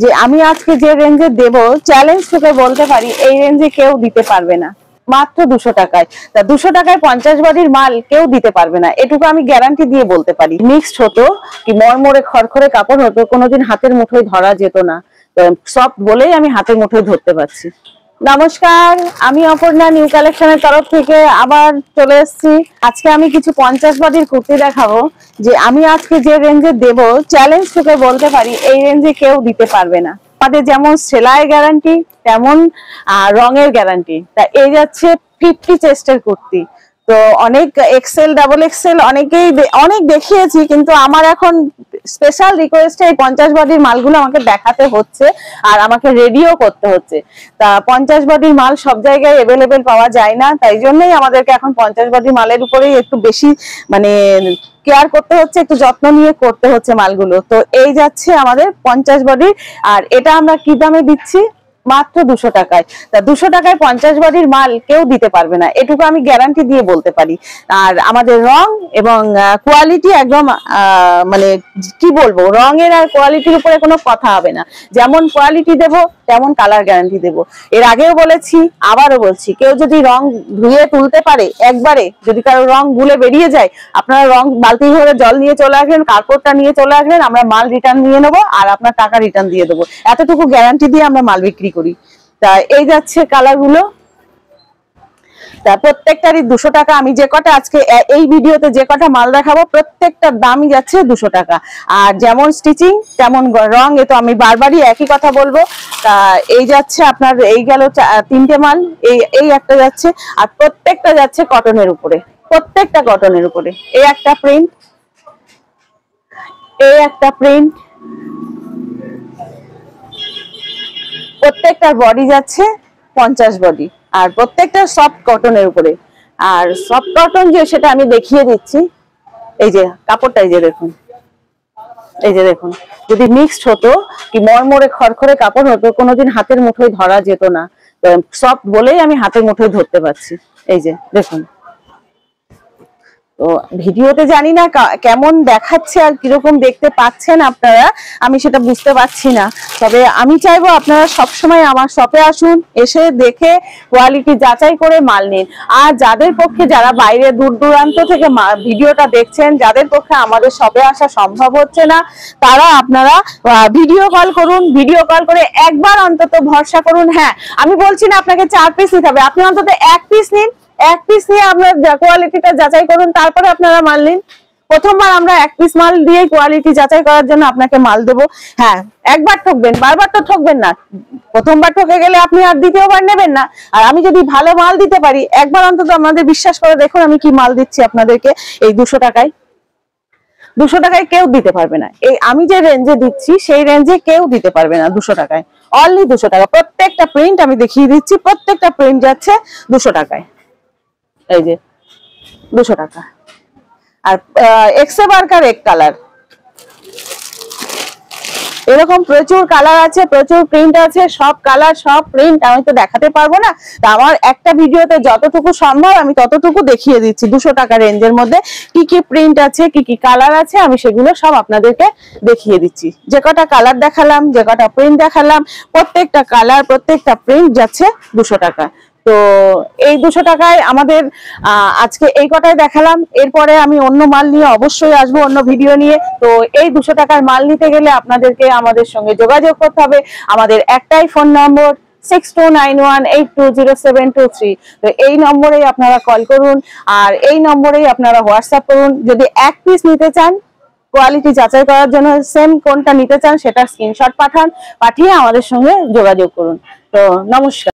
যে আমি আজকে যে রেঞ্জে দেব, চ্যালেঞ্জ থেকে বলতে পারি এই রেঞ্জে কেউ দিতে পারবে না, মাত্র 200 টাকায়। তা 200 টাকায় 50 বডির মাল কেউ দিতে পারবে না, এটুকু আমি গ্যারান্টি দিয়ে বলতে পারি। মিক্সড হতো কি মরমরে খড়খড়ে কাপড় হতো, কোনোদিন হাতের মুঠোয় ধরা যেত না। সফট বলেই আমি হাতের মুঠোয় ধরতে পারছি। নমস্কার, আমি অপর্ণা নিউ কালেকশনের তরফ থেকে আবার চলে এসেছি। আজকে আমি কিছু 50 বডির কুর্তি দেখাবো, যে আমি আজকে যে রেঞ্জে দেব, চ্যালেঞ্জ থেকে বলতে পারি এই রেঞ্জে কেউ দিতে পারবে না। আমাদের যেমন সেলাই গ্যারান্টি তেমন রঙের গ্যারান্টি। তা এই যাচ্ছে 50 চেস্টের কুর্তি। তো অনেক এক্সেল ডাবল এক্সেল অনেক দেখিয়েছি, কিন্তু আমার এখন স্পেশাল রিকোয়েস্টে এই 50 বডির মালগুলো আমাকে দেখাতে হচ্ছে আর আমাকে রেডিও করতে হচ্ছে। তা 50 বডির মাল সব জায়গায় অ্যাভেলেবেল পাওয়া যায় না, তাই জন্যই আমাদেরকে এখন 50 বডির মালের উপরেই একটু বেশি কেয়ার করতে হচ্ছে, একটু যত্ন নিয়ে করতে হচ্ছে মালগুলো। তো এই যাচ্ছে আমাদের 50 বডির, আর এটা আমরা কি দামে দিচ্ছি? মাত্র 200 টাকায়। তা 200 টাকায় 50 বডির মাল কেউ দিতে পারবে না, এটুকু আমি গ্যারান্টি দিয়ে বলতে পারি। আর আমাদের রং এবং কোয়ালিটি একদম কি বলবো, রঙের আর কোয়ালিটির উপরে কোনো কথা হবে না। যেমন কোয়ালিটি দেব তেমন কালার গ্যারান্টি দেব। এর আগেও বলেছি, আবারও বলছি, কেউ যদি রং ধুয়ে তুলতে পারে, একবারে যদি কারো রং গুলে বেরিয়ে যায়, আপনারা রং বালতি ভরে জল নিয়ে চলে আসবেন, কাপড়টা নিয়ে চলে আসবেন, আমরা মাল রিটার্ন নিয়ে নেবো আর আপনার টাকা রিটার্ন দিয়ে দেবো। এতটুকু গ্যারান্টি দিয়ে আমরা মাল বিক্রি করি। তা এই যাচ্ছে কালার গুলো। তা প্রত্যেকটারই 200 টাকা। আমি যে কটা আজকে এই ভিডিওতে যে কটা মাল দেখাবো প্রত্যেকটার দামই যাচ্ছে 200 টাকা। আর যেমন স্টিচিং তেমন রং, এ তো আমি বারবারই একই কথা বলবো। তা এই যাচ্ছে আপনার, এই গেল 3টে মাল, এই একটা যাচ্ছে, আর প্রত্যেকটা যাচ্ছে কটনের উপরে, প্রত্যেকটা কটনের উপরে। এই একটা প্রিন্ট, এই একটা প্রিন্ট, প্রত্যেকটার বডি যাচ্ছে 50 বডি, আর প্রত্যেকটা সফট কটনের উপরে। আর সফট কটন যে সেটা আমি দেখিয়ে দিচ্ছি। এই যে কাপড়টা, এই যে দেখুন, এই যে দেখুন, যদি মিক্সড হতো কি মরমরে খড়খড়ে কাপড় হতো, কোনোদিন হাতের মুঠোয় ধরা যেত না। সফট বলেই আমি হাতের মুঠোয় ধরতে পারছি। এই যে দেখুন। তো ভিডিওতে জানি না কেমন দেখাচ্ছে আর কিরকম দেখতে পাচ্ছেন আপনারা, আমি সেটা বুঝতে পারছি না। তবে আমি চাইবো আপনারা সবসময় আমার শপে আসুন, এসে দেখে কোয়ালিটি যাচাই করে মাল নিন। আর যাদের পক্ষে, যারা বাইরে দূর দূরান্ত থেকে ভিডিওটা দেখছেন, যাদের পক্ষে আমাদের শপে আসা সম্ভব হচ্ছে না, তারা আপনারা ভিডিও কল করুন। ভিডিও কল করে একবার অন্তত ভরসা করুন। হ্যাঁ, আমি বলছি না আপনাকে 4 পিস নিতে হবে, আপনি অন্তত 1 পিস নিন। 1 পিস নিয়ে আপনার কোয়ালিটিটা যাচাই করুন, তারপরে আপনারা মাল নিন। প্রথমবার আমরা 1 পিস মাল দিয়ে কোয়ালিটি যাচাই করার জন্য আপনাকে মাল দেবো। হ্যাঁ, একবার ঠকবেন, বারবার তো ঠকবেন না। প্রথমবার ঠকে গেলে আপনি আর দ্বিতীয়বার নেবেন না। আর আমি যদি ভালো মাল দিতে পারি, একবার অন্তত আমাদের বিশ্বাস করে দেখুন আমি কি মাল দিচ্ছি আপনাদেরকে। এই 200 টাকায়, 200 টাকায় কেউ দিতে পারবে না। এই আমি যে রেঞ্জে দিচ্ছি সেই রেঞ্জে কেউ দিতে পারবে না 200 টাকায়। অনলি 200 টাকা। প্রত্যেকটা প্রিন্ট আমি দেখিয়ে দিচ্ছি, প্রত্যেকটা প্রিন্ট যাচ্ছে 200 টাকায়। এই যে 200 টাকা। আর এক্সে বার্কার এক কালার, এরকম প্রচুর কালার আছে, প্রচুর প্রিন্ট আছে, সব কালার সব প্রিন্ট আমি তো দেখাতে পারবো না। তা আমার একটা ভিডিওতে যতটুকু সম্ভব আমি ততটুকু দেখিয়ে দিচ্ছি। 200 টাকা রেঞ্জের মধ্যে কি কি প্রিন্ট আছে, কি কি কালার আছে, আমি সেগুলো সব আপনাদেরকে দেখিয়ে দিচ্ছি। যে কটা কালার দেখালাম, যে কটা প্রিন্ট দেখালাম, প্রত্যেকটা কালার প্রত্যেকটা প্রিন্ট যাচ্ছে 200 টাকা। তো এই 200 টাকায় আমাদের আজকে এই কটাই দেখালাম। এরপরে আমি অন্য মাল নিয়ে অবশ্যই আসবো, অন্য ভিডিও নিয়ে। তো এই 200 টাকার মাল নিতে গেলে আপনাদেরকে আমাদের সঙ্গে যোগাযোগ করতে হবে। আমাদের একটাই ফোন নম্বর 6291820723। তো এই নম্বরেই আপনারা কল করুন, আর এই নম্বরেই আপনারা হোয়াটসঅ্যাপ করুন। যদি 1 পিস নিতে চান, কোয়ালিটি যাচাই করার জন্য সেম কোনটা নিতে চান সেটা স্ক্রিনশট পাঠান, পাঠিয়ে আমাদের সঙ্গে যোগাযোগ করুন। তো নমস্কার।